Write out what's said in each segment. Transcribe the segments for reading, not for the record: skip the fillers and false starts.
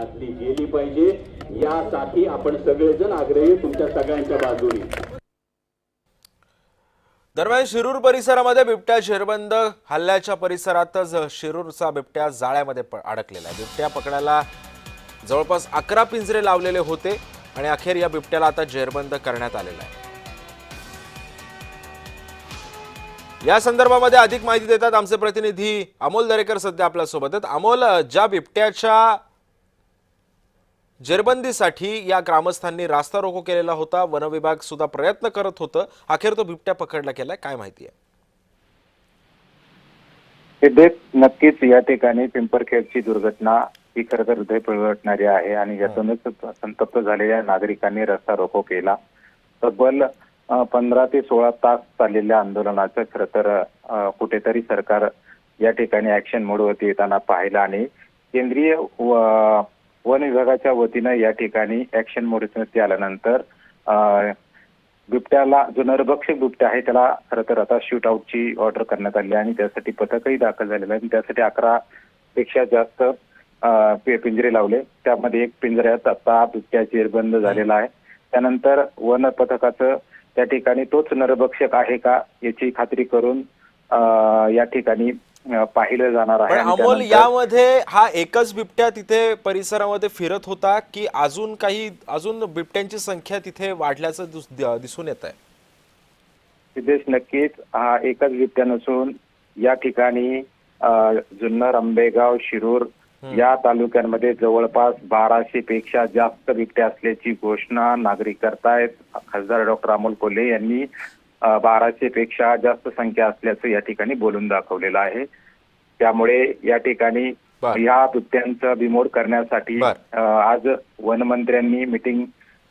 लादली गेली पाहिजे, यासाठी आपण सगळेजण आग्रही तुमच्या सगळ्यांच्या बाजूने। दरम्यान शिरूर परिसरामध्ये बिबट्या जेरबंद हल्ल्याच्या परिसरातच शिरूरचा बिबट्या जाळ्यामध्ये अडकलेला आहे। बिबट्या पकडायला जवळपास 11 पिंजरे लावलेले होते आणि अखेर या बिबट्याला आता जेरबंद करण्यात आलेला आहे। या संदर्भामध्ये अधिक माहिती देतात आमचे प्रतिनिधी अमोल दरेकर सध्या आपल्या सोबत आहेत। अमोल, ज्या बिबट्याच्या जेरबंदीसाठी या ग्रामस्थांनी रास्ता रोको केलेला होता, वन विभाग सुद्धा प्रयत्न करत होतं, अखेर तो बिबट्या पकडला गेलाय, काय माहिती आहे? नक्कीच या ठिकाणी पिंपरखेडची दुर्घटना ही खरं तर हृदय पिळवटणारी आहे आणि यातूनच संतप्त झालेल्या नागरिकांनी रस्ता रोको केला। तब्बल 15 ते 16 तास चाललेल्या आंदोलनाचं खरं तर कुठेतरी सरकार या ठिकाणी ऍक्शन मोडवरती येताना पाहिलं आणि केंद्रीय वन विभागाच्या वतीनं या ठिकाणी ऍक्शन मोडवरती आल्यानंतर बिबट्याला, जो नरभक्षक बिबट्या आहे त्याला खरं तर आता शूट आउटची ऑर्डर करण्यात आली आणि त्यासाठी पथकही दाखल झालेलं आहे। त्यासाठी 11 पेक्षा जास्त पिंजरे लावले, त्यामध्ये एक पिंजऱ्यात आता बिबट्या जेरबंद झालेला आहे। त्यानंतर वन पथकाचं त्या ठिकाणी तोच नरभक्षक आहे का याची खात्री करून या ठिकाणी पाहिलं जाणार आहे। अमोल, यामध्ये हा एकच बिबट्या तिथे परिसरामध्ये फिरत होता की अजून बिबट्यांची संख्या तिथे वाढल्याचं दिसून येत आहे? सिद्धेश, नक्कीच हा एकच बिबट्या नसून या ठिकाणी जुन्नर, आंबेगाव, शिरूर या तालुक्यांमध्ये जवळपास 1200 पेक्षा जास्त बिबट्या असल्याची घोषणा नागरिक करतायत। खासदार डॉक्टर अमोल कोल्हे यांनी 1200 पेक्षा जास्त संख्या असल्याचं या ठिकाणी बोलून दाखवलेलं आहे। त्यामुळे या ठिकाणी या बिबट्यांचा बिमोड करण्यासाठी आज वनमंत्र्यांनी मीटिंग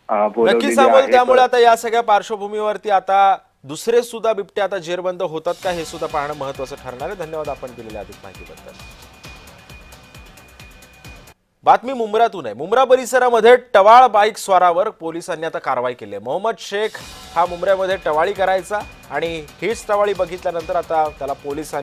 बोलवलेली आहे। त्यामुळे आता या सगळ्या पार्श्वभूमीवरती आता दुसरे सुद्धा बिबटे आता जेरबंद होतात का हे सुद्धा पाहणं महत्त्वाचं ठरणार आहे। धन्यवाद आपण दिलेल्या अधिक माहितीबद्दल। बातमी मुंब्रातून आहे। मुंब्रा परिसरामध्ये टवाळ बाईक स्वारावर पोलिसांनी आता कारवाई केली आहे। मोहम्मद शेख हा मुंब्र्यामध्ये टवाळी करायचा आणि हीच टवाळी बघितल्यानंतर आता त्याला पोलिसांनी